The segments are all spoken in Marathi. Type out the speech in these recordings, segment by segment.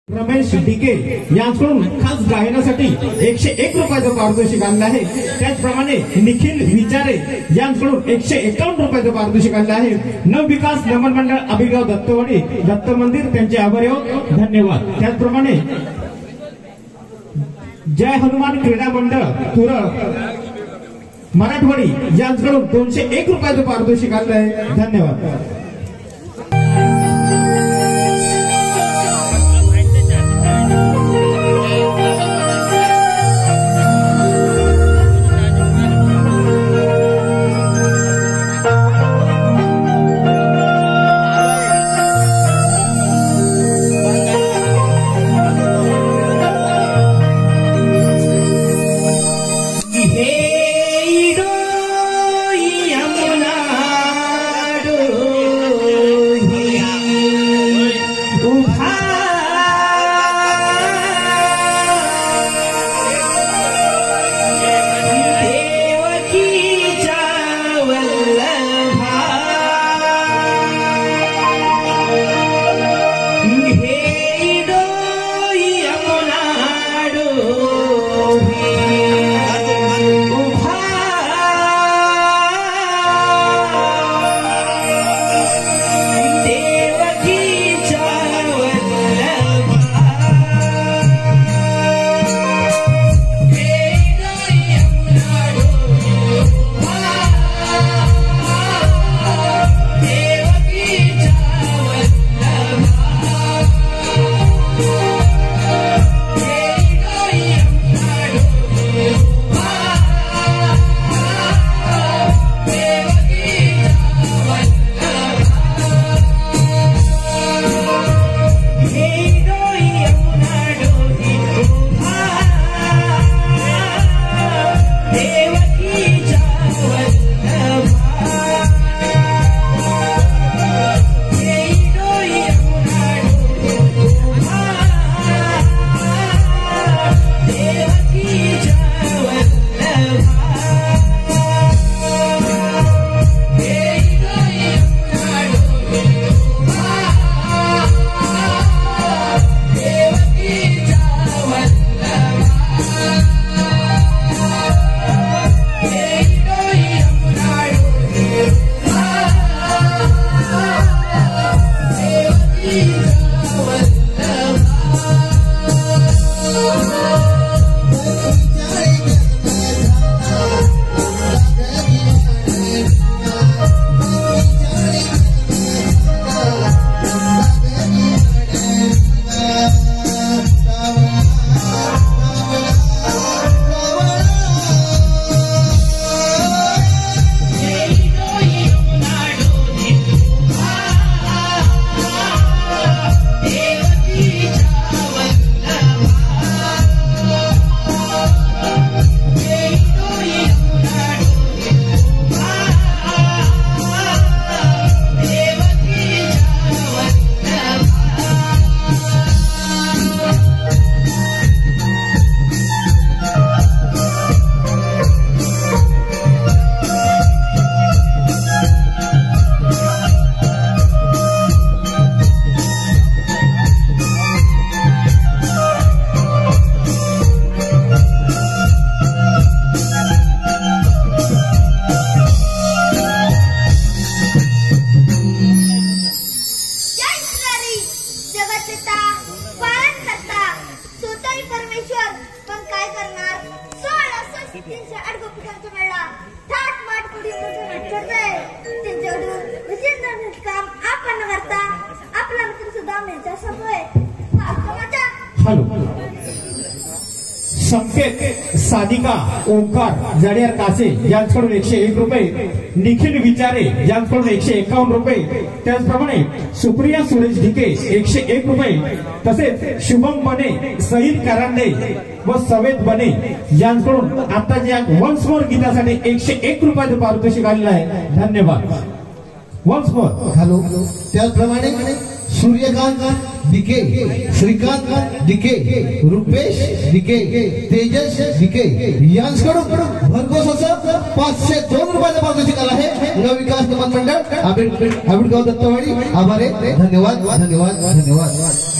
रमेश डीके यांच्याकडून खास गायनासाठी 101 रुपयाचं पारितोषिक आणलं आहे। त्याचप्रमाणे निखिल विचारे यांच्याकडून 151 रुपयाचं पारितोषिक आणलं आहे। नवविकास नमन मंडळ अभिगाव दत्तवाडी दत्त मंदिर त्यांचे आभारी आहोत, धन्यवाद। त्याचप्रमाणे जय हनुमान क्रीडा मंडळ तुरळ मराठवाडी यांच्याकडून 201 रुपयाचं पारितोषिक आणलं आहे, धन्यवाद। संकेत साधिका ओंकार जडियार कासे यांच्याकडून 101 रुपये, निखिल विचारे यांच्याकडून 151 रुपये, त्याचप्रमाणे सुप्रिया सुरेश ढिके 101 रुपये, तसेच शुभम बने, सईद करांडे व सवेद बने यांच्याकडून आता ज्या वन्स मोर गीतासाठी 101 रुपयाचं पारितोषिक आलेलं आहे, धन्यवाद। Once more hello. त्याचप्रमाणे सूर्यकांत डिके, श्रीकांत डिके, रुपेश डिके, तेजस डिके यांच्याकडून भरघोस असं 502 रुपयाचं पारितोषिक आलं आहे। नवविकास नमन मंडळ आबिडगाव दत्तवाडी आभारी, धन्यवाद धन्यवाद धन्यवाद।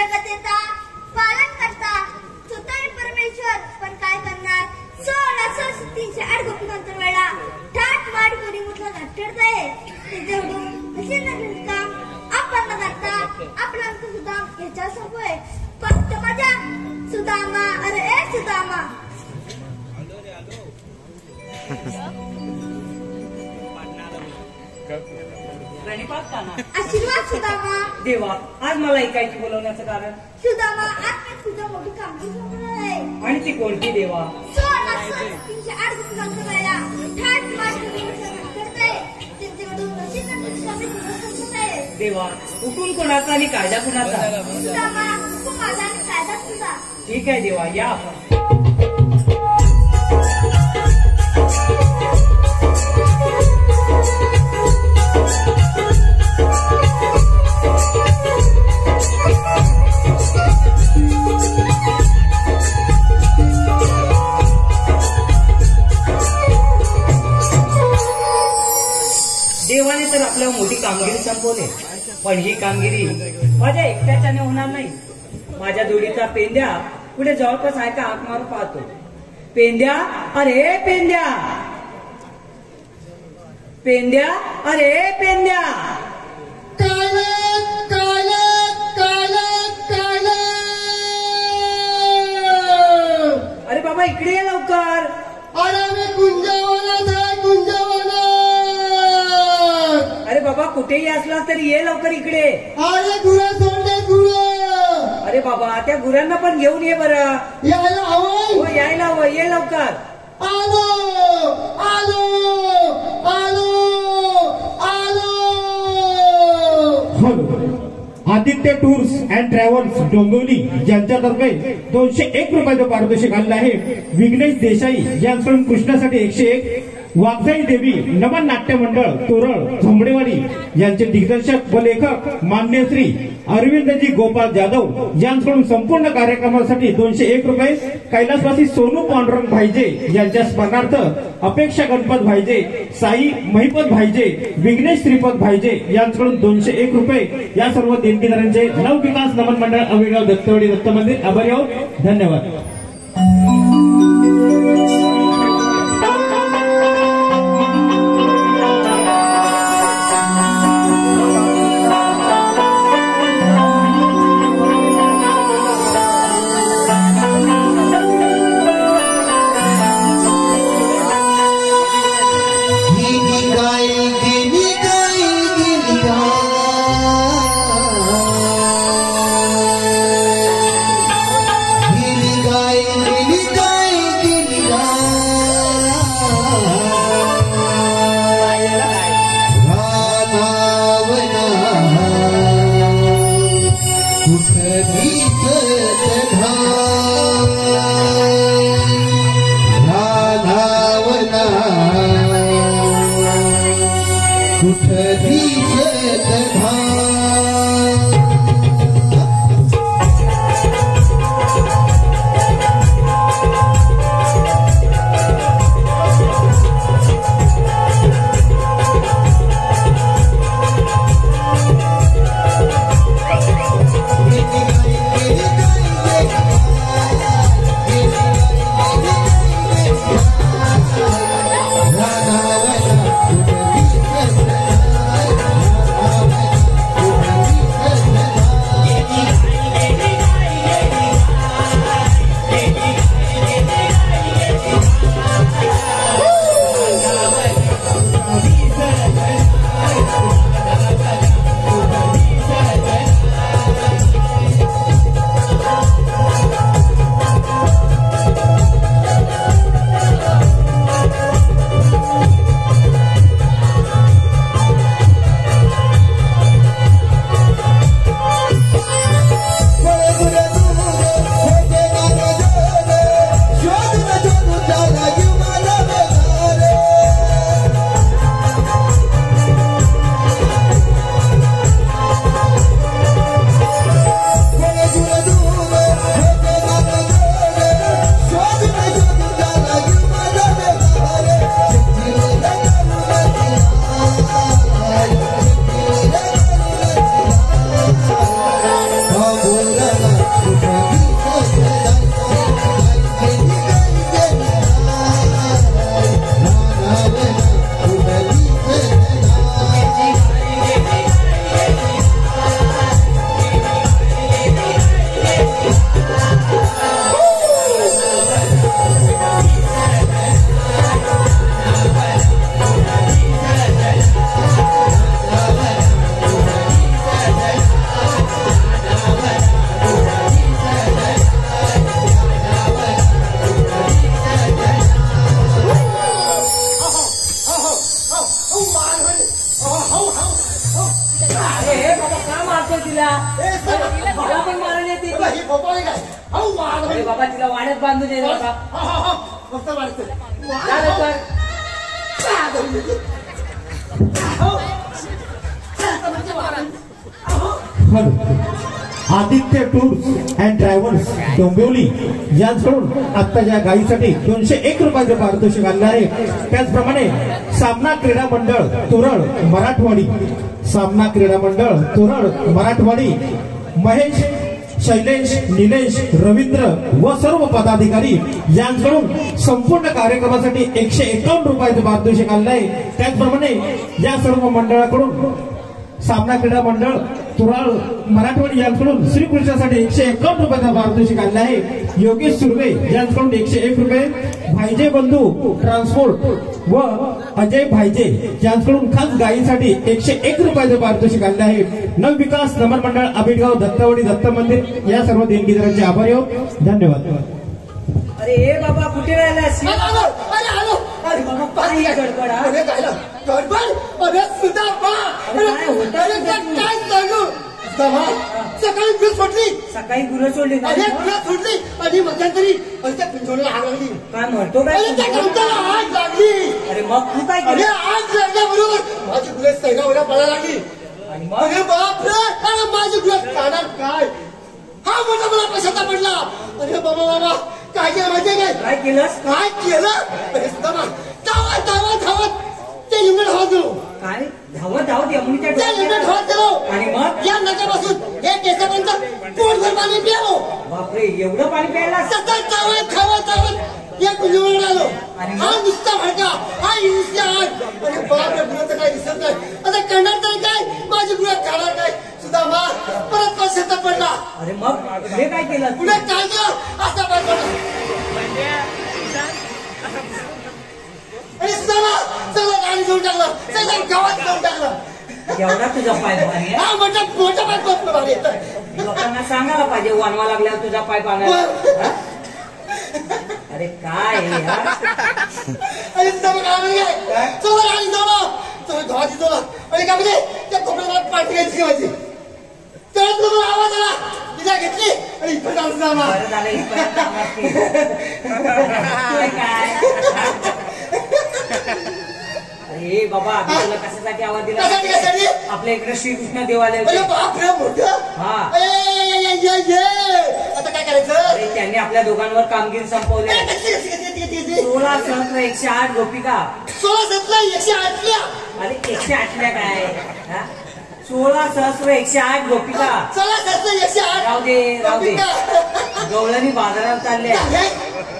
जगतेचा पालन करता स्वतः परमेश्वर पण काय करणार 16,308 गोपीनंतर वेळा ठाट माट करी मुठला नाट्यडताय त्याच्याकडून असे नवीन काम आपण न करता आपला सुद्धा याच्या सोबय फक्त माझ्या सुदामा अरे ए सुदामा आशीर्वाद सुदामा. देवा आज मला ऐकायची बोलवण्याचं कारण सुदामा आज मी तुझं मोठी कामगिरी समजणार आहे. आणि ती कोणती देवा 16,308 गोपीनंतर वेळा ठाट माट करी मुठला नाट्यडताय त्यांच्याकडून असे नवीन कामे तुला समजत आहे. देवा हुकूम कोणाचा आणि कायदा कुणाचा सुदामा तू माझा आणि कायदा तुझा. ठीक आहे देवा या देवाने तर आपल्यावर मोठी कामगिरी संपवली पण ही कामगिरी माझ्या एकट्याच्याने होणार नाही. माझ्या जोडीचा पेंद्या पुढे जवळपास आहे का हाक मारून पाहतो. पेंद्या अरे पेंद्या पेंद्या अरे पेंद्या अरे बाबा इकडे ये लवकर. अरे मी कुंजवनात आहे कुंजवनात. अरे बाबा कुठेही असलास तरी ये लवकर इकडे. अरे गुरा सोडले गुरु. अरे बाबा त्या गुरांना पण घेऊन ये बरं. यायला हवं हो यायला हवं ये लवकर. आलो आलो आलो आलो. Aditya tours and travels Dombivli यांच्यातर्फे 201 रुपयाचं पारितोषिक आलेलं आहे. विघ्नेश देसाई यांकडून कृष्णासाठी 101. वाघजाई देवी नमन नाट्य मंडळ तोरळ झोंबडेवाडी यांचे दिग्दर्शक व लेखक मान्य श्री अरविंदजी गोपाळ जाधव यांकडून संपूर्ण कार्यक्रमासाठी 201 रुपये. कैलासवासी सोनू पांडुरंग भाईजे यांच्या स्मरणार्थ अपेक्षा गणपत भाईजे साई महिपत भाईजे विघ्नेश श्रीपत भाईजे यांच्याकडून 201 रुपये. या सर्व देणगीदारांचे नवविकास नमन मंडळ अवेगाव दत्तवाडी दत्त मंदिर आभारी आहोत. धन्यवाद. ही फोपाळी काय अहो वाढ अरे बाबा तिला वाड्यात बांधून दे बाबा. मस्त वाढतं जा लवकर. Aditya tours and travels Dombivli यांच्याकडून आत्ताच्या गाईसाठी 201 रुपयाचे पारितोषिक आले आहे. त्याचप्रमाणे सामना क्रीडा मंडळ तुरळ मराठवाडी, सामना क्रीडा मंडळ तुरळ मराठवाडी महेश, शैलेश, निलेश, रवींद्र व सर्व पदाधिकारी यांच्याकडून संपूर्ण कार्यक्रमासाठी 151 रुपयाचे पारितोषिक आले आहे. त्याचप्रमाणे या सर्व मंडळाकडून सामना क्रीडा मंडळ तुराळ मराठवाडी यांच्याकडून श्रीकृष्णासाठी 151 रुपयाचा पारितोषिक आले आहे. योगेश सुर्वे यांच्याकडून 101 रुपये, भाईजे बंधू ट्रान्सपोर्ट व अजय भाईजे यांच्याकडून खास गायीसाठी 101 रुपयाचे पारितोषिक आले आहे. नवविकास नमन मंडळ आबिटगाव दत्तवाडी दत्त मंदिर या सर्व देणगीदारांचे आभारी आहोत. धन्यवाद. अरे ए बाबा कुठे राहिलास? अरे बाबा पाणी गडबड हा? अरे काय गडबड अरे सुद्धा काय होतं? काय चालू सकाळी बस सोडली, सकाळी गुरं सोडली का? अरे बस सोडली आणि मध्यंतरी त्या पिंजोडला आग लागली. काय म्हणतो काय? अरे त्या गवताला आग लागली. अरे मग तू काय अरे केलं? आग लागल्याबरोबर माझी गुळे सैगावला पडायला लागली. आणि मग अरे बापरे, अरे माझी गुळे खाणार काय हा मोठा मला पश्चाताप पडला. अरे बाबा बाबा काय केलं माहितीये काय? काय केलंस? काय केलं? अरे सुद्धा धावत धावत धावत ते लिंगण धावत गेलो. काय धावत धावत यमुनीच्या त्या लिंगण धावत गेलो आणि मग या नकापासून हे केसापर्यंत पोटभर पाणी पिलो. बापरे एवढं पाणी प्यायला? सतत धावत धावत धावत या कुंजवळून आलो. आणि हा नुसता भडका, हा नुसता आग. अरे बापरे गुणाचं काय दिसत नाही. आता करणार तरी काय? माझी गुणा खाणार काय? सुद्धा मा परत पश्चाताप पडला. अरे मग पुढे काय केलं? पुढे काय केलं असा पाय पडला. अरे सुद्धा मा सगळं गाडी घेऊन टाकलं, सगळं गावात घेऊन टाकलं. एवढा तुझा पाय पाणी आहे? हा मोठा मोठा पाय पडतो माझ्या इथं. लोकांना सांगायला पाहिजे वानवा लागल्यावर तुझा पाय पाण्याला. हा? अरे काय हे हा? अरे सुद्धा मग काय म्हणजे सगळं गाडी जोडलं, सगळं गावाची जोडलं. आणि काय म्हणजे त्या कोपऱ्याला पाठी घ्यायची माझी. तेव्हा तुला मला आवाज आला, तिला घेतली आणि इथं जाऊन सुद्धा मा. बरं झालं इथपर्यंत आलास की. काय अरे बाबा आम्ही तुला कशासाठी आवाज दिला? कशासाठी कशासाठी? आपल्या इकडे श्रीकृष्ण देवालय अरे होते. बापरे मोठं. हा. आता काय करायचं? अरे त्यांनी आपल्या दोघांवर कामगिरी संपवली. 16 सहस्र 108 गोपिका. 16 17 108 अरे 108 काय हा? 16 सहस्र 108 गोपिका. 16 17 108 राहू दे गवळणी बाजारात चालल्या.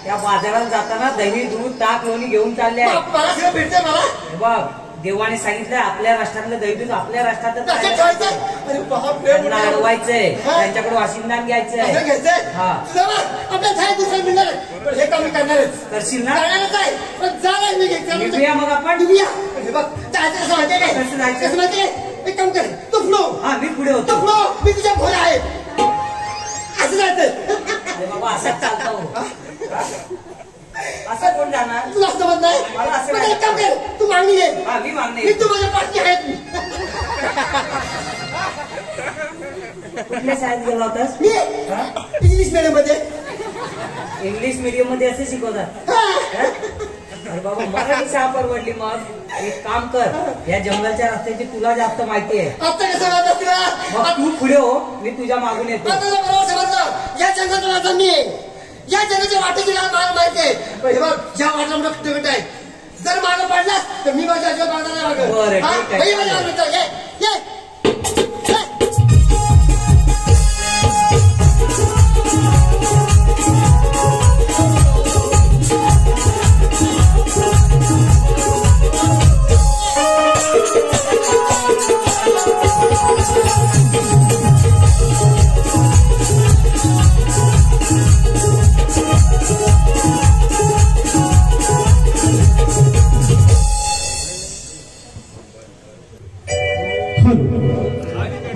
त्या बाजारात जाताना दही दूध ताक लोणी घेऊन चालल्या. मला सगळं भेटतंय मला. बघ देवाने सांगितलं आपल्या राष्ट्रातलं दही दूध आपल्या राष्ट्रातच कसं आहे. ठेवायचं? अरे बापरे त्यांना अडवायचंय, त्यांच्याकडे वाशिंदान घ्यायचंय. असं घ्यायचंय. हा. तुझं बघ, आपल्या छाया दुसऱ्या मिळणार आहे. पण हे काम मी करणारच. करशील ना? करणारच आहे. पण जाणार मी घ्यायचं. निघूया मग आपण. निघूया. हे बघ जायचं कसं माहितीये काय? कसं जायचं? कसं माहितीये? एक काम कर, तू पुढं. हा मी पुढे तू होतो. पुढं, मी तुझ्या घोडा आहे. असं जायचं. अरे बाबा असाच चालतो. असं कोण जाणार? तुला असं म्हणत नाही. मला असं पण एक काम कर, तू मागणी घे. हा मी मागणे. मी तू माझ्या पाठी आहेत. कुठल्या शाळेत गेला होतास? मी इंग्लिश मीडियम मध्ये. इंग्लिश मीडियम मध्ये असे शिकवतात. हा. अरे बाबा मराठी शाळा परवडली. मग एक काम कर, या जंगलच्या रस्त्याची तुला जास्त माहिती आहे. आता कसं म्हणत तुला? मग तू पुढे हो, मी तुझ्या मागून येतो. आता तुला बरोबर समजलं. या जंगलाचा वाचा मी आहे. या जगाच्या वाटेची मला माहिती आहे. पण हे बघ ज्या वाटला मोठा कुठे आहे. जर मागं पडलास तर मी माझ्या अजिबात मागं नाही मागं. बरं, ठीक आहे. ये माझ्या मागं. ये ये.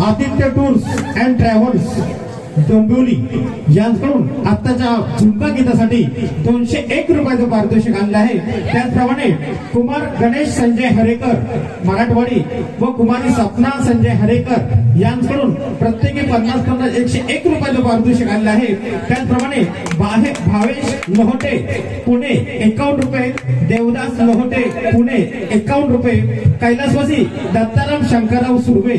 Aditya tours and travels Dombivli यांच्याकडून आत्ताच्या झुमका गीतासाठी 201 रुपयाचं पारितोषिक आणलं आहे. त्याचप्रमाणे कुमार गणेश संजय हरेकर मराठवाडी व कुमारी सपना संजय हरेकर यांच्याकडून प्रत्येकी 50 101 रुपयाचं पारितोषिक आणलं आहे. त्याचप्रमाणे भावेश लोहोटे पुणे 51 रुपये, देवदास लोहोटे पुणे 51 रुपये, कैलासवासी दत्ताराम शंकरराव सुर्वे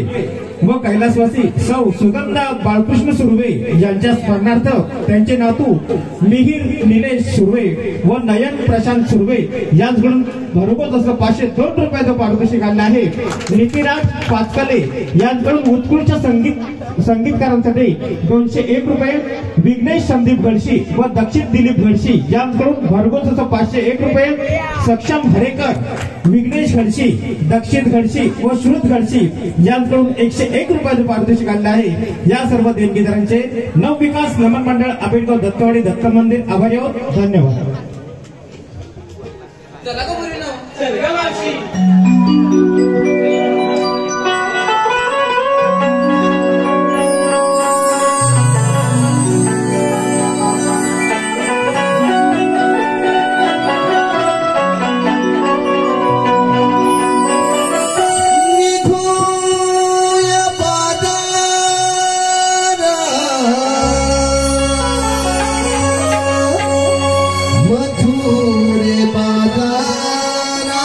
व कैलासवासी सौ सुगंधा बाळकृष्ण सुर्वे यांच्या स्मरणार्थ त्यांचे नातू मिहिर निलेश सुर्वे व नयन प्रशांत सुर्वे यांच्याकडून घरपोच असं 502 रुपयाचं पारितोषिक आणलं आहे. नितीराज पाचकले यांच्याकडून उत्कृष्ट संगीतकारांसाठी 201 रुपये, विघ्नेश संदीप गडशी व दक्षिण दिलीप गडशी यांच्याकडून घरपोच असं 501 रुपये, सक्षम हरेकर विघ्नेश गडशी दक्षिण गडशी व श्रुत गडशी यांच्याकडून 101 रुपयाचं पारितोषिक आणलं आहे. या सर्व देणगीदारांचे नवविकास नमन मंडळ आंबेडकर दत्तवाडी दत्त मंदिर आभारी आहोत. धन्यवाद. मथुरे बाजारा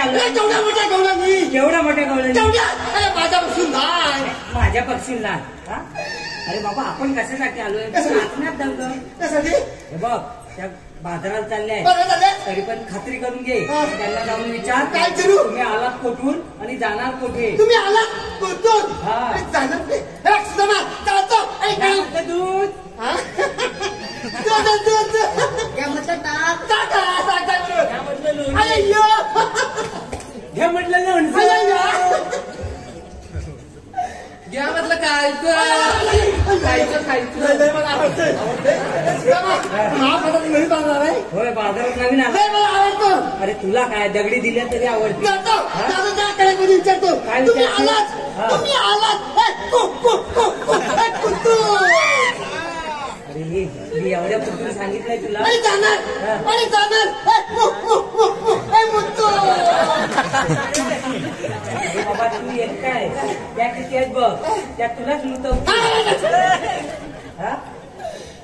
आलोय. केवढ्या मोठ्या गवळ्या मी केवढ्या मोठ्या गवळ्या केवढ्या अरे माझ्यापासून नाही माझ्या पक्षीला. अरे बाबा आपण कशासाठी आलोय? नाचण्यात दंग. त्यासाठी हे बघ त्या बाजारात चालले बरं झालं तरी पण खात्री करून घे. हा. त्यांना जाऊन विचार काय करू? तुम्ही आलात कुठून आणि जाणार कुठे. तुम्ही आला कुठून हा. जाणार ते सुदामा चालतो आणि काय काय म्हणतं दूध? हा? दूध काय म्हणतं ताक? काय म्हटलं लोणी? अय्यो घ्या म्हटलं लोणचं. घ्या म्हटलं खायचं लय मला आवडतंय हा पदार्थ घरी बांधणार आहे होय बाजारात नवीन आला. लय मला आवडतो अरे तुला काय दगडी दिल्या तरी आवडते. जातो जातो त्या कडेमध्ये विचारतो काय तुम्ही विचारतो? आलात हा. तुम्ही आलात कुत्तू अरे मी एवढ्या पुढे सांगितलंय तुला. आणि जाणार मुत्तू अरे बाबा तू एकटा आहे त्या किती आहेत बघ त्या तुलाच लुटव.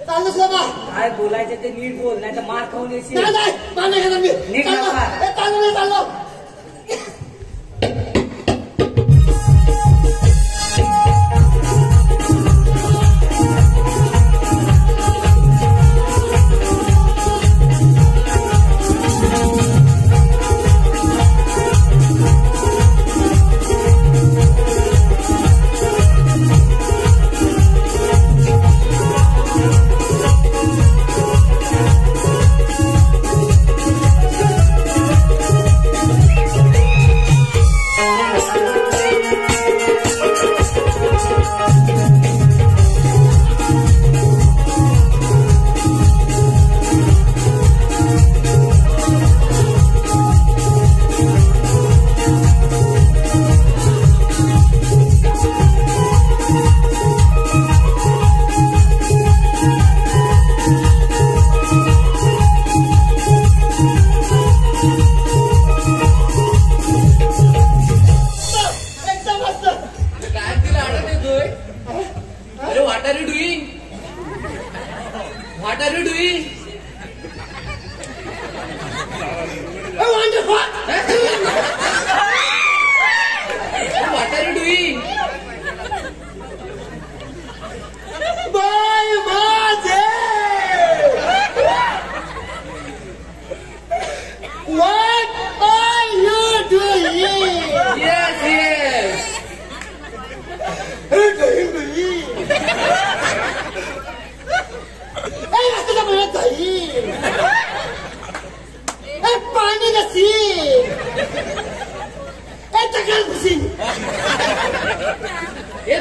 चाललो बाबा काय बोलायचं ते नीट बोल नाही तर मार खाऊन येशील. नाही मान्य घेणार मी नीट चाललो नका. चाललो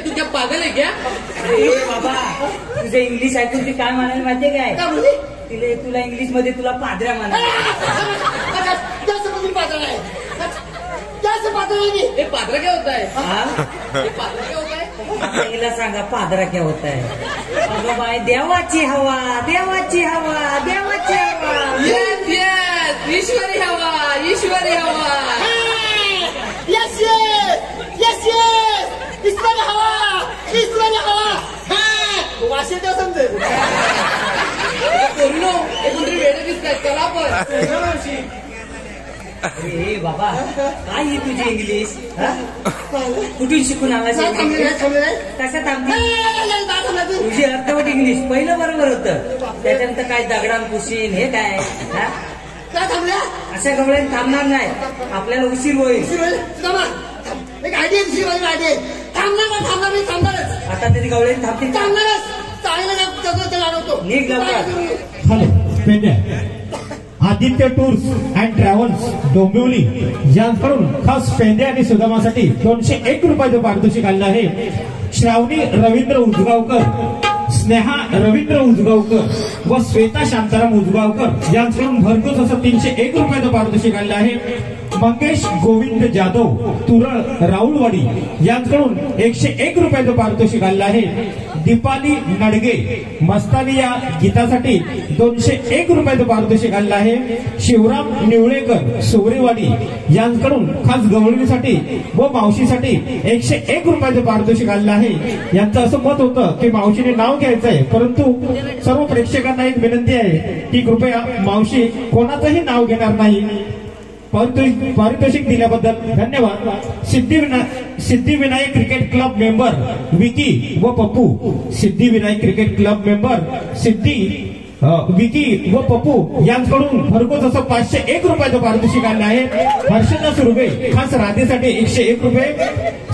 तू क्या पागल आहे क्या? अरे बाबा तुझं इंग्लिश ऐकून ती काय म्हणायला माहितीये काय? तिला तुला इंग्लिश मध्ये तुला पादऱ्या म्हणायला. ये पादरा क्या होता है? हा? ये पादरा क्या होता है? आता हिला सांगा पादरा क्या होत आहे. अगं बाय देवाची हवा देवाची हवा देवाची हवा. यस यस ईश्वरी हवा ईश्वरी हवा. यस यस ईश्वर हवा वाशी देव समजेल करू नो हे कोणतरी वेळ दिसत आहे. चला पण अरे बाबा काय ही तुझी इंग्लिश? हा? कुठून शिकून आलास इंग्लिश? कशा थांबली तुझी अर्धवट इंग्लिश पहिलं बरोबर होतं. त्याच्यानंतर काय दगडान पुशीन हे काय? हा? काय थांबल्या अशा गवळ्यात थांबणार नाही आपल्याला उशीर होईल. एक आयडिया दुसरी माझी आयडिया थांबणारच आता तरी गवळ्यात थांबतील का? चांगलं अडवतो नीट लवकर. हॅलो पेंड्या Aditya tours and travels Dombivli यांकडून खास पेंड्या आणि सुदामासाठी 201 रुपयाचं पारितोषिक आलं आहे. श्रावणी रवींद्र उजगावकर, स्नेहा रवींद्र उजगावकर व श्वेता शांताराम उजगावकर यांकडून भरघोस असं 301 रुपयाचं पारितोषिक आलं आहे. मंगेश गोविंद जाधव तुरळ राऊळवाडी यांकडून 101 रुपयाचं पारितोषिक आलं आहे. दीपाली नडगे मस्तानी या गीतासाठी 201 रुपयाचं पारितोषिक आलं आहे. शिवराम निवळेकर सुवरेवाडी यांकडून खास गवळणीसाठी व मावशीसाठी 101 रुपयाचं पारितोषिक आलं आहे. यांचं असं मत होतं की मावशीने नाव घ्यायचंय, परंतु सर्व प्रेक्षकांना एक विनंती आहे की कृपया मावशी कोणाचंही नाव घेणार नाही. पारितोषिक दिल्याबद्दल धन्यवाद. Siddhivinayak cricket club member Vicky व Pappu, Siddhivinayak cricket club member Vicky व पप्पू यांच्याकडून भरघोस असं 501 रुपयाचं पारितोषिक आलं आहे. हर्षदा सुर्वे खास राधेसाठी 101 रुपये.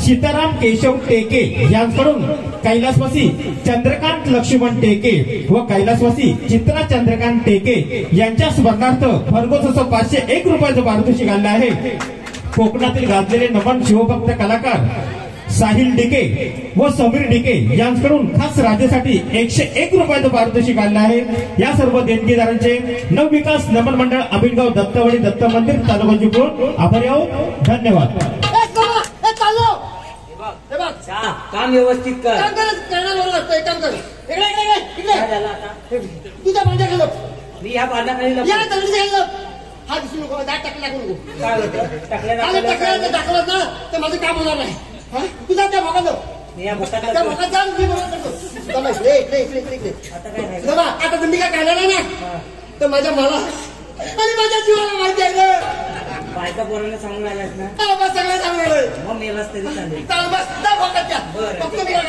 सीताराम केशव टेके यांच्याकडून कैलासवासी चंद्रकांत लक्ष्मण टेके व कैलासवासी चित्रा चंद्रकांत टेके यांच्या स्मरणार्थ भरघोस असं 501 रुपयाचं पारितोषिक आलं आहे. कोकणातील गाजलेले नमन शिवभक्त कलाकार साहिल डिके व समीर डिके यांच्याकडून खास राजेसाठी 101 रुपयाचं पारितोषिक आलं आहे. या सर्व देणगीदारांचे नवविकास नमन मंडळ अभिनगाव दत्तवाडी दत्त मंदिर तालुका चिपळूण आभारी आहोत. धन्यवाद. काम व्यवस्थित कर. तुझ्या भांड्या खालो मी या पाण्याखाली हा दिसू नको, दाट टाकला नको. काय होतं? टाकलं टाकलं ना तर माझं काम होणार नाही. तुझा त्या भागात मी या भोकात त्या भागात जा, मी बरोबर करतो. आता तुम्ही काय काढला नाही ना तर माझ्या मला आणि माझ्या जीवाला माहिती आहे ना. बायका पोरांना सांगून आलास ना, बस सगळं सांगणार. मग मेलाच तरी चालेल. चाल बस त्या भागात त्या फक्त मी काय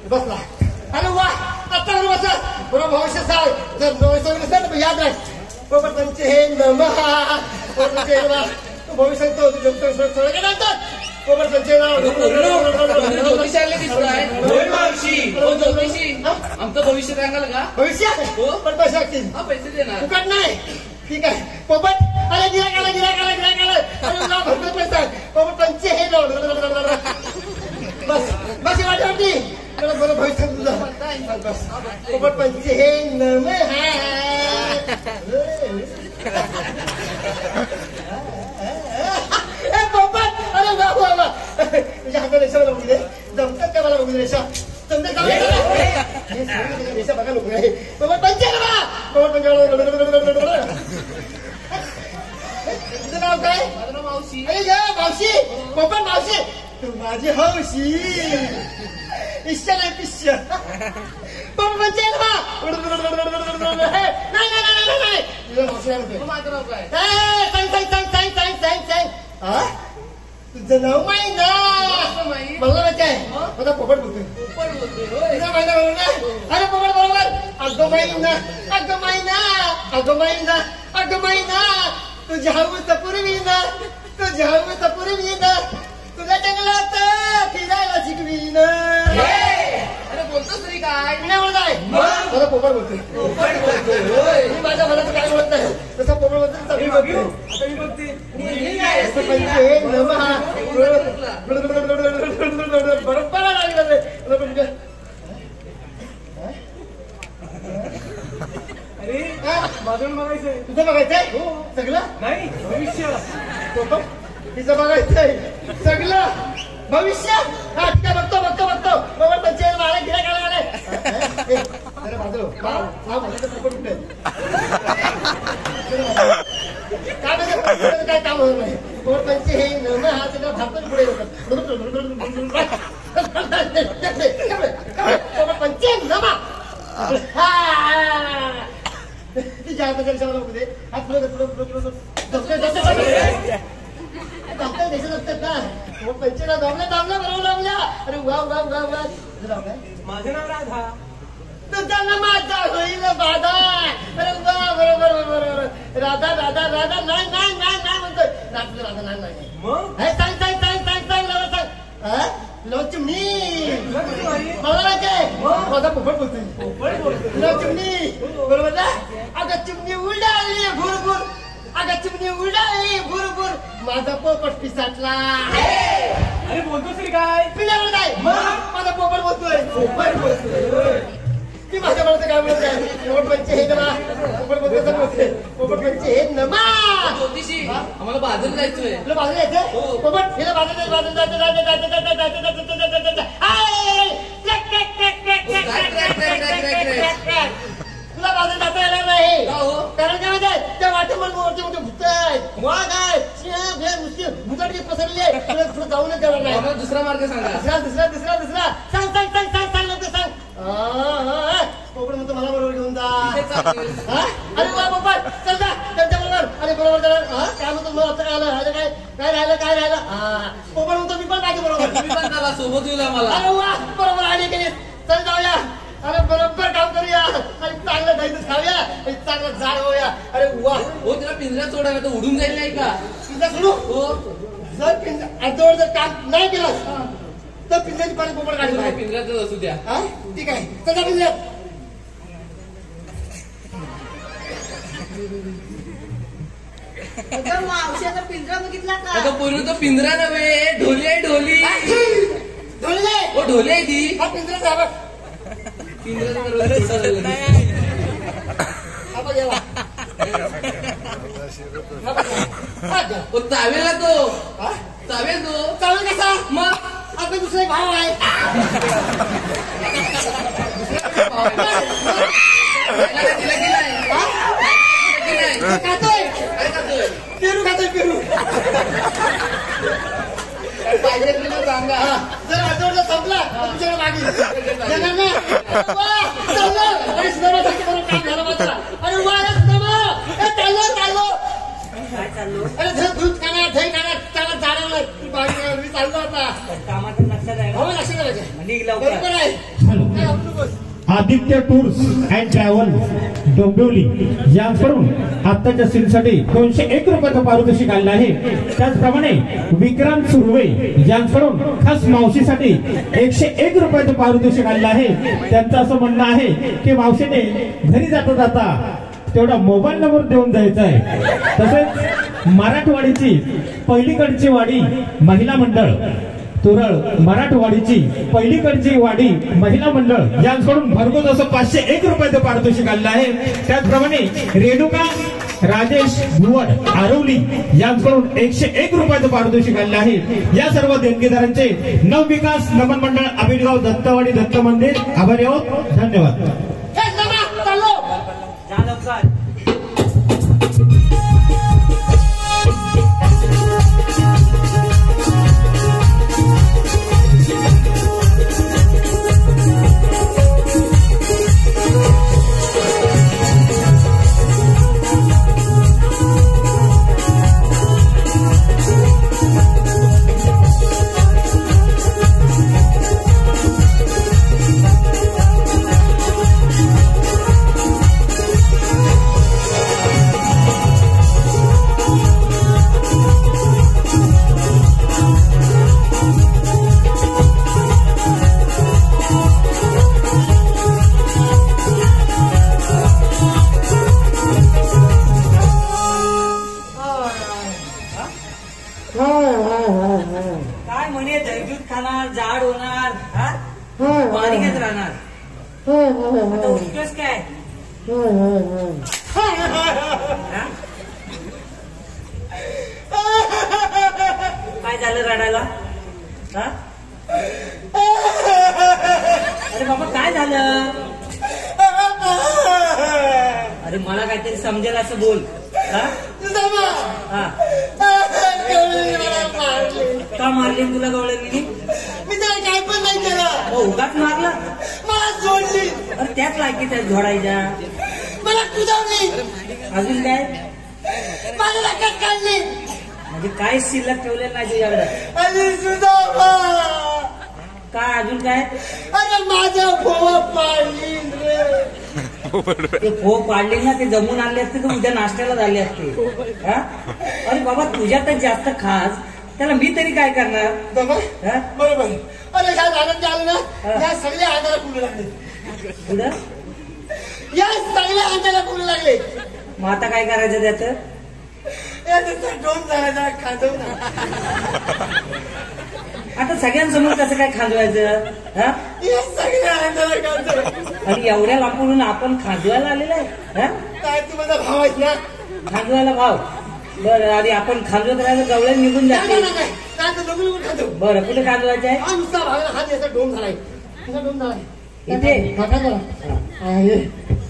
बसला. अरे वा, आता बसा बरोबर भविष्य सांग. जर नवं याद राख. बरोबर त्यांचे हे भविष्य बरोबर त्यांचे आमचं भविष्य सांगाल का? भविष्य पण पैसे लागतील. पैसे देणार फुकट नाही. ठीक आहे पोपट. अरे गिराक आला भरपूर पैसा. पोपट त्यांचे हे बस बस वाटवरती बरोबर भविष्य तुझा. बस पोपट पंचे हे पोपट. अरे वा वा वा, तुझ्या हातात रेषा बघू दे. जमतात का मला बघू दे रेषा? जमतात का रेषा बघा लोक आहे. पोपट पंचे पोपट पंचे. तुझं नाव काय? माझं नाव मावशी. अरे ग मावशी, पोपट मावशी तू माझी हौशी. इच्छा नाही पिश्य पण म्हणजे माझं नाव काय? तुझं नाव माहीत ना? मला माहिती आहे. माझा पोपट बोलतोय. पोपट बोलतोय होय. तुझा माहिती बरोबर. अरे पोपट बरोबर. अगं महिना अगं महिना अगं महिना अगं महिना तुझ्या हवत पूर्वीना तुझ्या हवत पूर्वीना तुझ्या जंगलात फिरायला शिकवीन. अरे बोलतोस तरी काय? मी नाही बोलत आहे मला पोपट बोलतोय. मी माझ्या मनाचं काय बोलत नाही तसं पोपट बोलतोय. सगळी बघते बरोबर लागलं. अरे बाजून बघायचंय. तुझं बघायचंय सगळं नाही भविष्य. तिचं बघायचंय सगळं भविष्य. हा ठीक आहे बघतो बघतो बघतो बरोबर. पंचायत मला गिरा काढा आलाय. अरे बाजू कुठे काय काम होत नाही. कोण पंच हे न हा सगळं भारतात पुढे पंचायत नमा तिच्या हाताच्या रिक्षाला बघू दे. हात पुढे देशात असतात ना. मग पंचायला दाबल्या दाबल्या बरोबर लावल्या. अरे वा वा वा वा. माझं नाव राधा. तुझा ना माझा होईल बाधा. अरे वा बरोबर बरोबर. राधा राधा राधा नाही नाही नाही नाही म्हणतोय. राधा राधा नाही नाही मग सांग सांग सांग सांग सांग लव सांग. लव चिमणी मला माहितीये माझा पोपट बोलतोय. लव चिमणी बरोबर ना. अगं चिमणी उडाली भुरभुर अगं चिमणी उडाली भुरभुर माझा पोपट पिसाटला. अरे बोलतोस तरी काय? पिल्या म्हणत आहे माझा पोपट बोलतोय. पोपट बोलतोय ती माझ्या मनाचं काय बोलत आहे. पोपट पंच हे नमा पोपट बोलतोय बोलते. पोपट पंच हे नमा. ज्योतिषी आम्हाला बाजारात जायचंय. तुला बाजू यायचं पोपट हिला बाजू जायचं बाजू जायचं जायचं जायचं जायचं जायचं जायचं जायचं तुला बाजू जाता येणार नाही. कारण काय माहिती त्या वाटेमध्ये मोठे मोठे भूत आहेत वाघ आहेत भूताची पसरली आहे. तुला पुढे जाऊनच देणार नाही. आम्हाला दुसरा मार्ग सांगा. दुसरा दुसरा दुसरा दुसरा सांग सांग सांग सांग सांग लवकर सांग. पोपट म्हणतो मला बरोबर घेऊन जा. अरे वा पोपट चल जा त्यांच्या बरोबर. अरे बरोबर चला काय म्हणतो मला आता काय राहिलं काय काय राहिलं काय राहिलं. पोपट म्हणतो मी पण माझ्या बरोबर. तुम्ही पण चला सोबत येईल आम्हाला. अरे वा बरोबर आली गेली. चल जाऊया. अरे बरोबर काम करूया आणि चांगलं जायचं खाऊया आणि चांगलं झाड होऊया. अरे वा हो तिला पिंजऱ्यात सोडायला तर उडून जाईल नाही का? पिंजरा सोडू. हो जर अर्धवट जर काम नाही केलं तर पिंजऱ्याची पाणी पोपट काढली. पिंजऱ्यातच असू द्या. हा ठीक आहे चला पिंजऱ्यात. मावशाचा पिंजरा बघितला का? अगं पूर्वी तो पिंजरा नव्हे ढोली आहे ढोली. ढोली हो ढोली आहे ती. हा पिंजरा साहेब चावेला तो चावेल तो चालेल कसा मग आपला दुसरा एक भाव आहे. तिला की नाही खातोय काय खातोय? पेरू खातोय पेरू. सांगा जर अर्धवट संपला तुमच्याकडे मागे देणार ना. अरे सुधामा काम झालं मात्र. अरे वा चाललो चाललो काय चाललो? अरे दूध खाणार दही खाणार चालत जाणार मी चाललो आता. कामाचं लक्षात आहे हो ना? लक्ष करायचं निघ लवकर. बरोबर आहे. काय आपलं बस. Aditya tours and travel Dombivli यांकडून आत्ताच्या सीनसाठी 201 रुपयाचं पारितोषिक आलेलं आहे. त्याचप्रमाणे विक्रांत सुर्वे यांकडून खास मावशीसाठी 101 रुपयाचं पारितोषिक आलेलं आहे. त्यांचं असं म्हणणं आहे की मावशीने घरी जाता जाता तेवढा मोबाईल नंबर देऊन जायचा आहे. तसेच मराठवाडीची पहिलीकडची वाडी महिला मंडळ तुरळ मराठवाडीची पहिलीकडची वाडी महिला मंडळ यांकडून भरघोस असं 501 रुपयाचं पारितोषिक आलेलं आहे. त्याचप्रमाणे रेणुका राजेश भुवड आरवली यांकडून 101 रुपयाचं पारितोषिक आलेलं आहे. या सर्व देणगीदारांचे नवविकास नमन मंडळ आबिडगाव दत्तवाडी दत्त मंदिर आभारी आहोत. धन्यवाद. चाललो जा लवकर. सारिकाच राहणार. आता उठतोस काय? हा? काय झालं रडायला? हा? अरे बाबा काय झालं? अरे मला काहीतरी समजेल असं बोल. हा? हा. का मारली तुला गवळणी? मी त्याला काय पण नाही केलं. उगाच मारला? मला सोडली. अरे त्याच लायकीत आहे झोडायच्या. मला कुदावली. अजून काय? माझ्या लक्षात काढली. म्हणजे काय शिल्लक ठेवलेलं नाही तुझ्याकडे? आणि सुद्धा काय अजून काय? अरे माझं फोन पाडली रे. ते फो पाडली ना, ते जमून आणले असते तर उद्या नाश्त्याला झाले असते. हा? अरे बाबा तुझ्यातच जास्त खास, त्याला मी तरी काय करणार? हा? बरोबर. अरे काय झालं आलं ना, या सगळ्या हाताला पुढे लागले. पुढं या सगळ्या हाताला पुढे लागले. मग आता काय करायचं त्याचं? डोन झाला खाजव ना. आता सगळ्यांसमोर कसं काय खाजवायचं? हा? या सगळ्या हाताला खाजव. आणि एवढ्या लांबून आपण खाजवायला आलेलं आहे? हा? काय तू माझा भाव आहेस ना? खाजवायला भाव? बरं, आधी आपण खाजवत राहिलं गवळ्या निघून जाते. काय तर लोक लोक खाजव. बरं, कुठे खाजवायचं आहे? हा नुसता भागाला हात याचा डोन झालाय. तुझा डोन झालाय इथे खाजा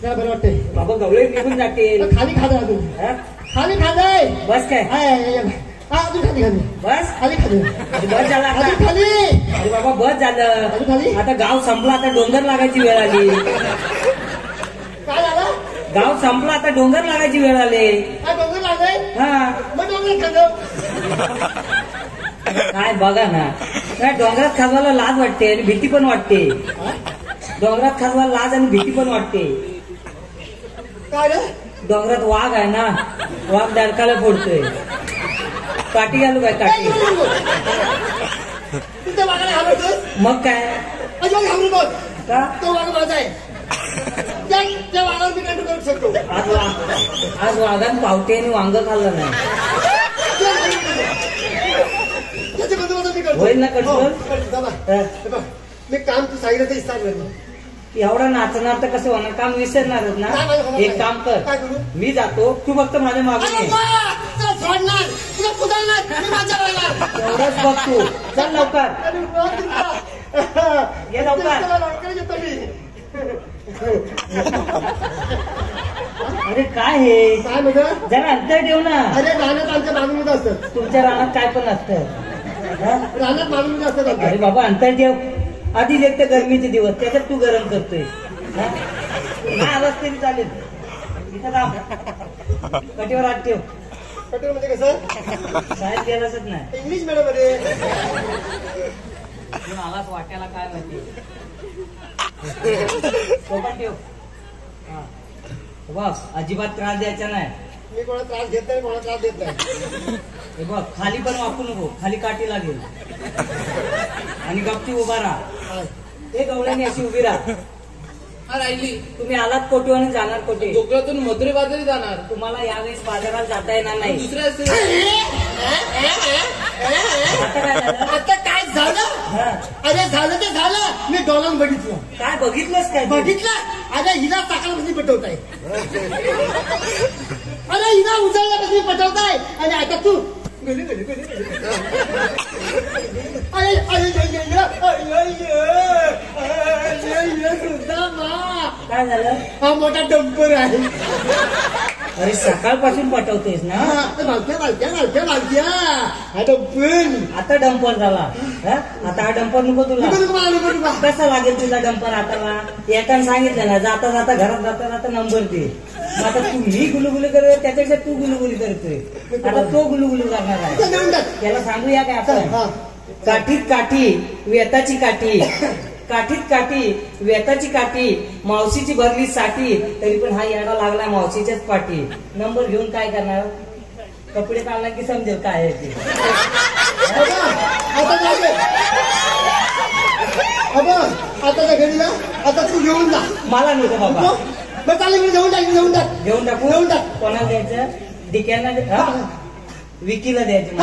जरा बरं वाटते. बाबा गवळे निघून जाते. खाली खाजा अजून. हा? खाली खाजाय. बस काय? हा अजून खाली खाली. बस खाली खाली. बस झाला आता. अजून खाली. अरे बाबा बस झालं. अजून खाली. आता गाव संपला, आता डोंगर लागायची वेळ आली. काय झालं? गाव संपला, आता डोंगर लागायची वेळ आली. हा डोंगर लागलाय. हा मग डोंगर खाजव. काय बघा ना, काय डोंगरात खाजवायला लाज वाटते आणि भीती पण वाटते. डोंगरात खाजवायला लाज आणि भीती पण वाटते. काय रे? डोंगरात वाघ आहे ना, वाघ दडकाला फोडतोय. काठी घालू काय? काठी. तुझ्या वाघाला घालवतोस? मग काय? अजिबात घाबरू नको. का? तो वाघ माझा आहे. त्या वाघावर मी कंट्रोल करू शकतो. आज वाघान पावट्याने वांग खाल्लं नाही. त्याच्या बद्दल मी करतो. होईल ना कंट्रोल? मी काम तू सांगितलं ते इस्तार एवढा नाचणार तर कसं होणार? काम विसरणारच ना. एक काम कर, काय करू? मी जातो, तू फक्त माझ्या मागून ये. सोडणार तुला कुदावणार मी माझ्या वाघाला. एवढंच बघ तू. चल लवकर ये, लवकर. येतो मी. अरे काय हे? काय म्हणतो? जरा अंतर ठेव ना. अरे रानात आमच्या मागणीमध्ये असतं. तुमच्या रानात काय पण असतं. हा? रानात मागणीमध्ये असतात. अरे बाबा अंतर ठेव. आधीच एक तर गरमीचे दिवस, त्याच्यात तू गरम करतोय. हा? नाही आलास तरी चालेल. इथं थांब, कटीवर हात ठेव. पटेल म्हणजे कसं? शाळेत गेलाच नाही. इंग्लिश मीडियम मध्ये. आलाच वाट्याला काय माहिती. तो पण ठेव. हा. बघ अजिबात त्रास द्यायचा नाही. मी कोणा त्रास घेत नाही, कोणा त्रास देत नाही. हे बघ खाली पण वापरू नको, खाली काठी लागेल. आणि गपची उभा राहा. हे गवळ्याने अशी उभी राहा. राहिली. तुम्ही आलात कोटी आणि जाणार कोटी. डोक्यातून मधुरे बाजारी जाणार. तुम्हाला यावेळेस बाजारात जाता येणार नाही. दुसऱ्या आता काय झालं? आता काय झालं? हा. अरे झालं ते झालं. मी डॉलर बघितलं. काय बघितलंस काय? बघितलं. अरे हिला टाकल्यापासून पटवताय. अरे हिला उचलल्यापासून पटवताय. आणि आता तू अरे काय झालं? हा मोठा डंपर आहे. अरे सकाळपासून पटवतेस ना. मालक्या हा डंपर. आता डंपर झाला. हा? आता हा डंपर नको तुला. कसा लागेल तुला डंपर हाताला? एकाने सांगितलं ना, जाता जाता घरात जाता जाता नंबर दे. आता तू मी गुलुगुली करतोय, त्याच्यापेक्षा तू गुलुगुली करतोय. आता तो गुलुगुली करणार आहे. त्याला सांगूया काय आपण? काठीत काठी वेताची काठी, काठीत काठी वेताची काठी, मावशीची भरली साठी, तरी पण हा येडा लागला मावशीच्याच पाठी. नंबर घेऊन काय करणार? कपडे काढला की समजेल काय आहे ते. आता घडीला आता तू घेऊन जा. मला नको बाबा. चालेल मी घेऊन टाक. घेऊन टाकू. घेऊन टाक. कोणाला द्यायचं? डिक्यांना विकीला द्यायचं.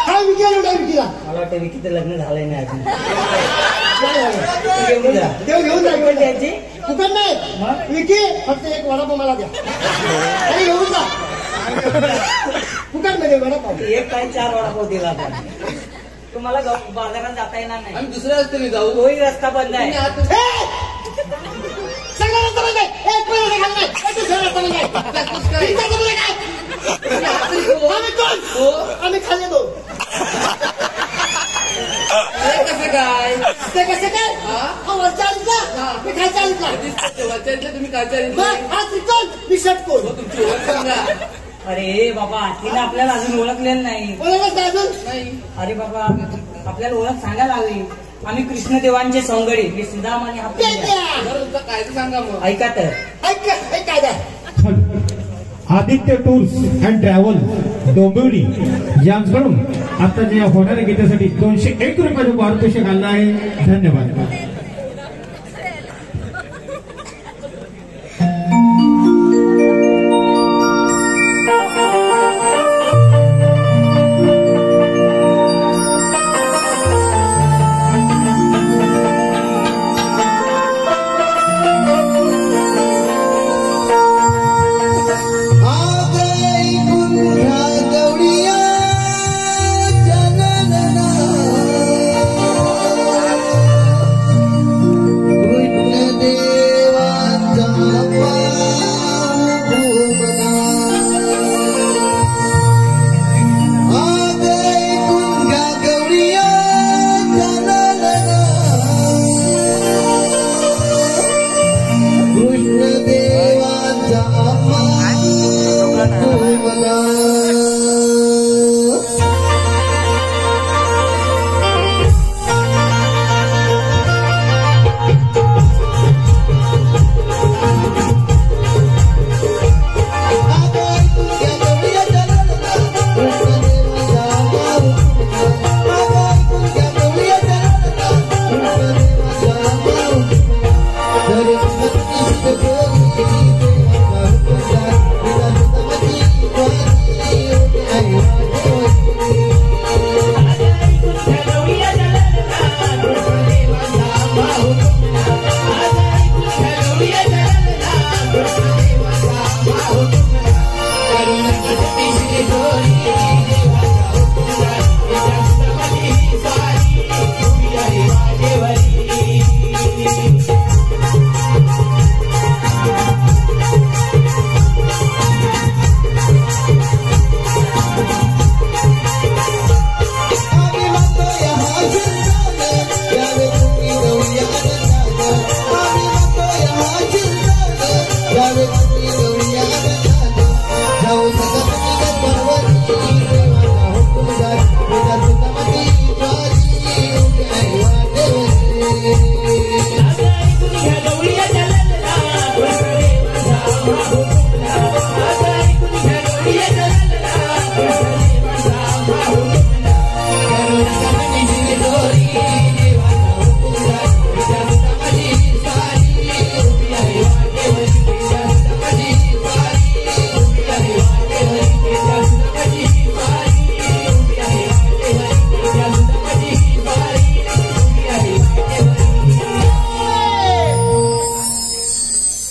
हा हा विकीला लुटा विकीला. मला वाटतं विकीचं लग्न झालंय नाही अजून. देव घेऊन जा द्यायची फुकट नाही. विकी फक्त एक वडापाव मला द्या आणि घेऊन जा फुकट मध्ये वडापाव. एक काय 4 वडापाव दिला आता. तुम्हाला बाजारात जाता येणार नाही. आम्ही दुसऱ्या रस्त्याने जाऊ. तोही रस्ता बंद आहे. सगळा रस्ता बंद आहे. एक पण रस्ता खाली नाही. दुसरा रस्ता बंद आहे. आम्ही कोण? आम्ही खाल्ले 2. कसं काय ते कसं काय? हा वरच्या आलीतला मी खालच्या आलीतला. वरच्या तुम्ही कालच्या हा त्रिकोण मी षटकोन. तुमची ओळख सांगा. अरे बाबा तिने आपल्याला अजून ओळखलेलं नाही. ओळखच नाही अजून. नाही. अरे बाबा आपल्याला ओळख सांगायला हवी. आम्ही कृष्णदेवांचे सौंगडी. मी सुदाम आणि हा पेंड्या. बरं तुमचा कायदा सांगा मग. ऐका तर. ऐक काय द्या. Aditya tours and travel Dombivli यांकडून आताच्या या होणाऱ्या गीतासाठी 201 रुपयाचं पारितोषिक आणलं आहे. धन्यवाद.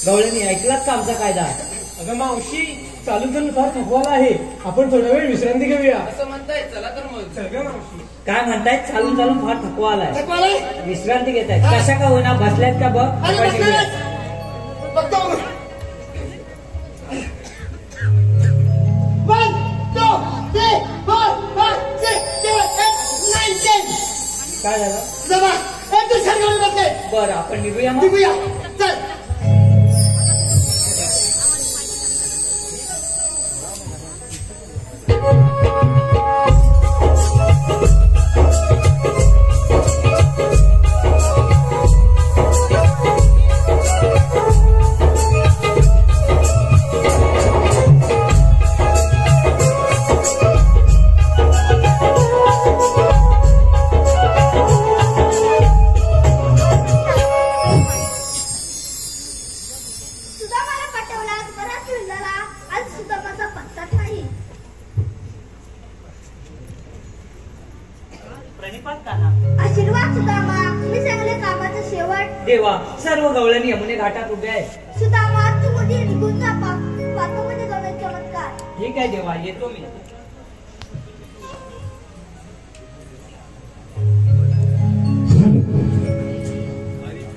गवळ्यांनी ऐकलात का आमचा कायदा? अगं मावशी चालू चालू फार थकवाला आहे. आपण थोडा वेळ विश्रांती घेऊया. असं म्हणताय चला तर मग. चल ग मावशी. काय म्हणतायत? चालून चालून फार थकवा आलाय. थकवालाय? विश्रांती घेत आहेत. कशा का होईना बसल्यात का बघ. अरे आपण निघूया. बघतो. 1 2 3 4 5 6 7 8 9 10. काय झालं? जमा एक दुसऱ्या गाडी बसले. बरं आपण निघूया मग. निघूया चल. शकताना. आशीर्वाद सुदामा, मी सांगले कामाचा शेवट. देवा, सर्व गवळणी यमुने घाटात उभे आहेत. सुदामा, तू मध्ये निघून जा पात्रामध्ये जाऊन चमत्कार. ठीक आहे देवा, येतो मी.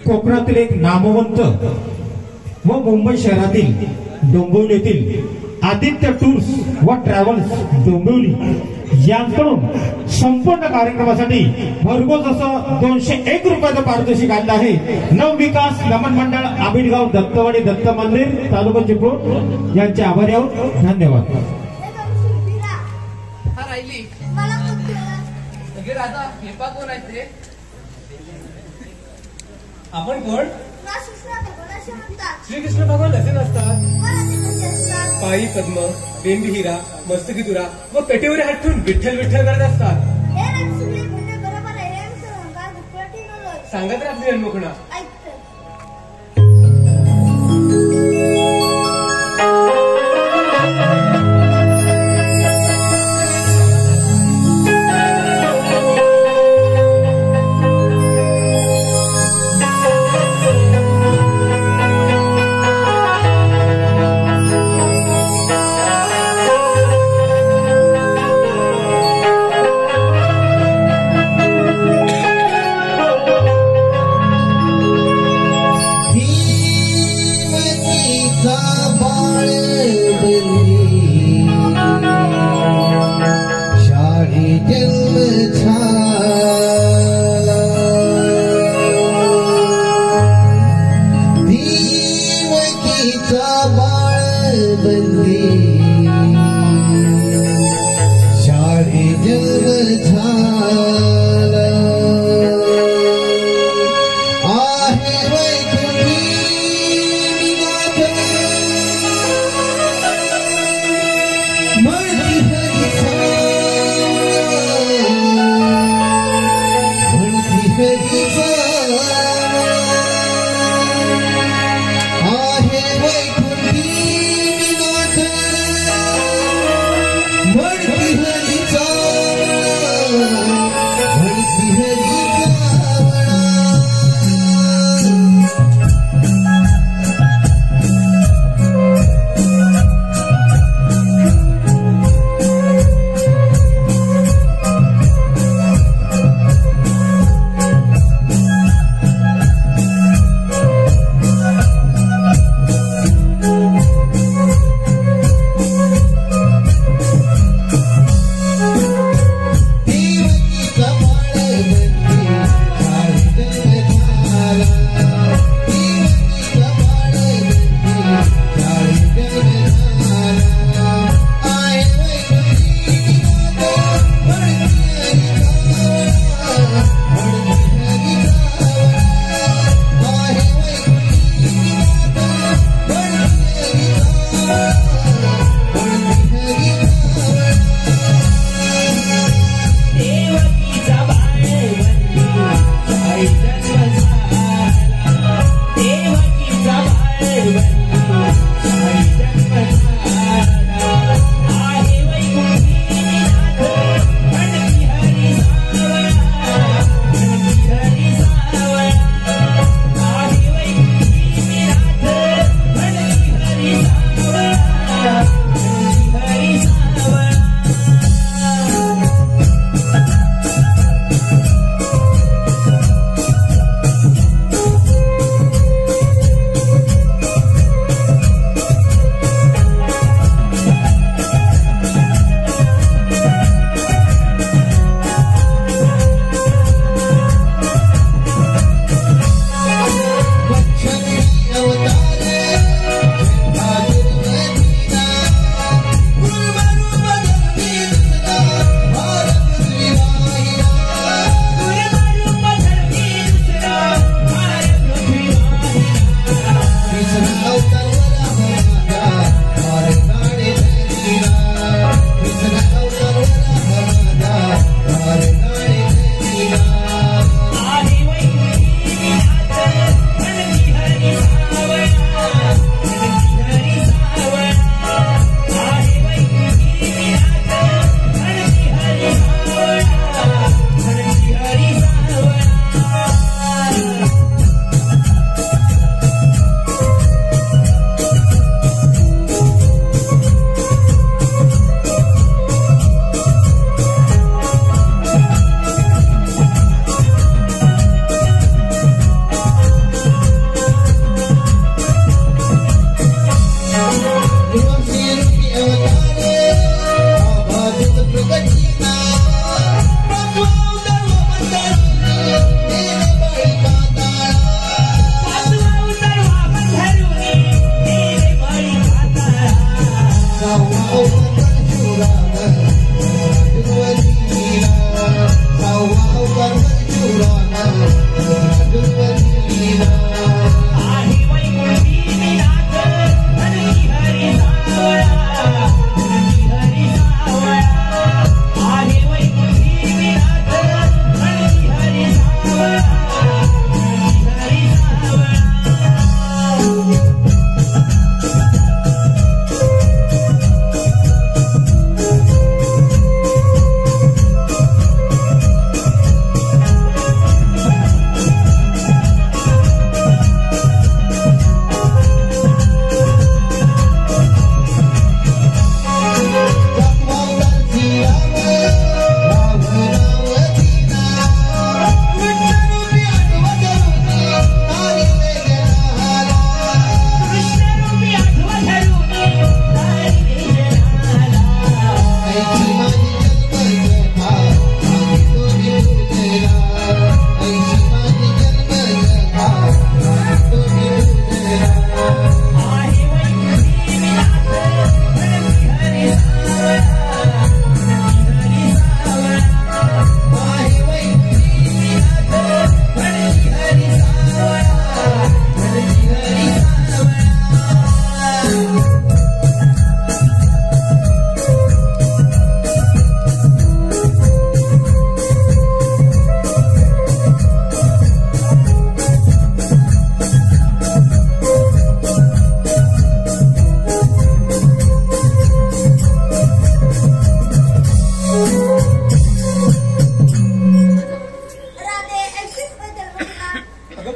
कोकणातील एक नामवंत व मुंबई शहरातील डोंबिवली येथील आदित्य टूर्स व ट्रॅव्हल्स डोंबिवली यांकडून संपूर्ण कार्यक्रमासाठी भरघोस असं 201 रुपयाचं पारितोषिक आलं आहे. नवविकास नमन मंडळ आबिडगाव दत्तवाडी दत्त मंदिर तालुका चिपळूण यांचे आभारी आहोत. धन्यवाद. हा राहिली मला खूप अगे राधा हे पा कोण आहे ते आपण कोण? कृष्ण भगवान असे म्हणतात. श्रीकृष्ण भगवान असे नसतात. मला ते कसे असतात? पायी पद्म, बेंबी हिरा, मस्तकी तुरा व पेटीवर हात ठेवून विठ्ठल विठ्ठल करत असतात. हे रणसुगडी म्हणजे बरोबर आहे. हे आमचं ओंकार गुप्पटी नलोय. सांगत रे आपली जन्मकुणा. ऐकतं.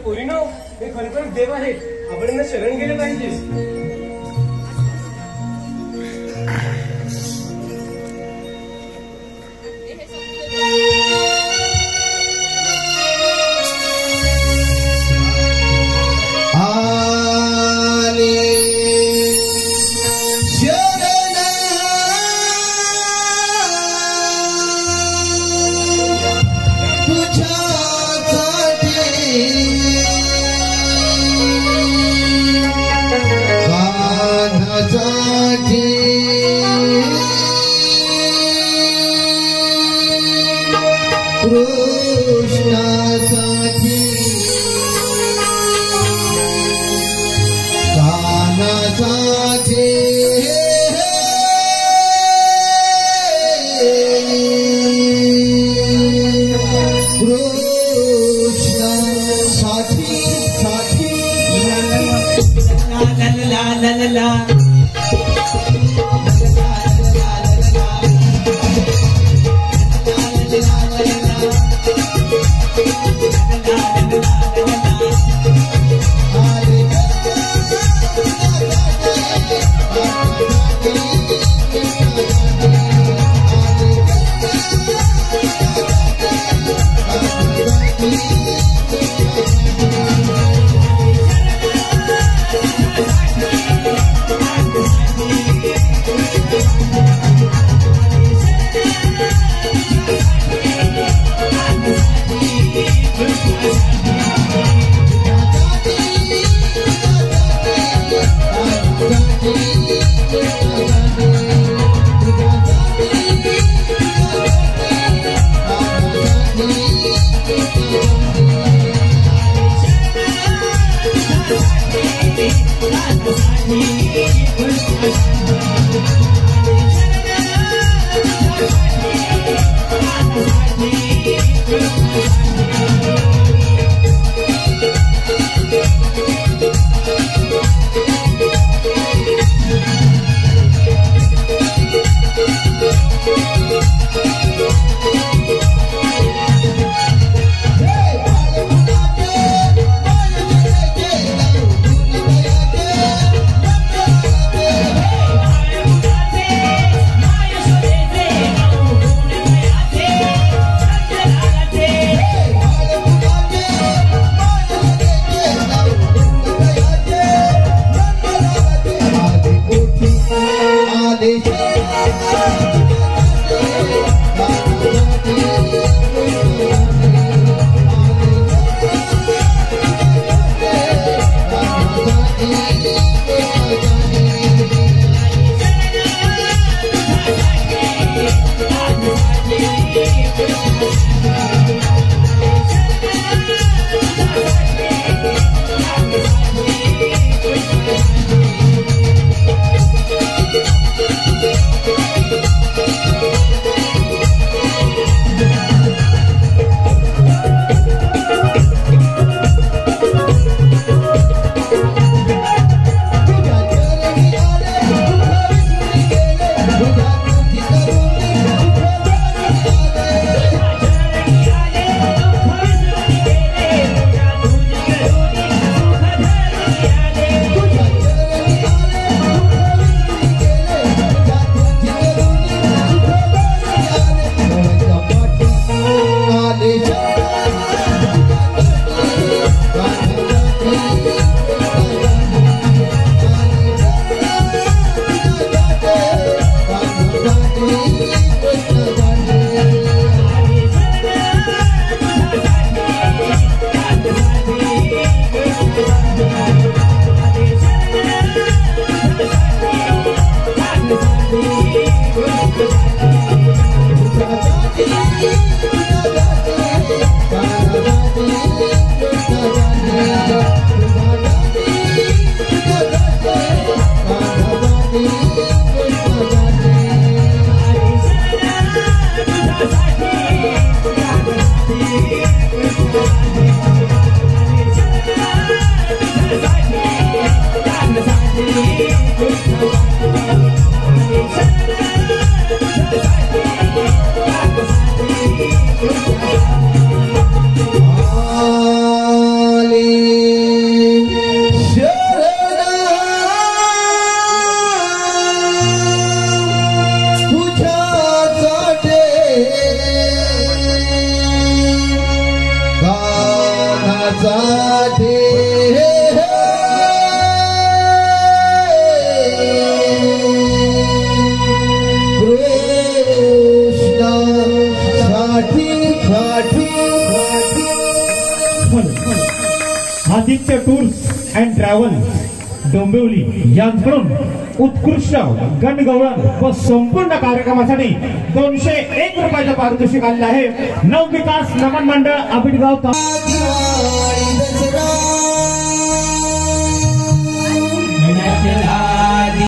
पोरीनो हे खरोखर देव आहेत. आपण यांना शरण गेले पाहिजे. Yeah. साठी Aditya tours and travels Dombivli यांकडून उत्कृष्ट गणगौळण व संपूर्ण कार्यक्रमासाठी 201 रुपयाचं पारितोषिक आलेलं आहे. नवविकास नमन मंडळ आबिडगाव दसरा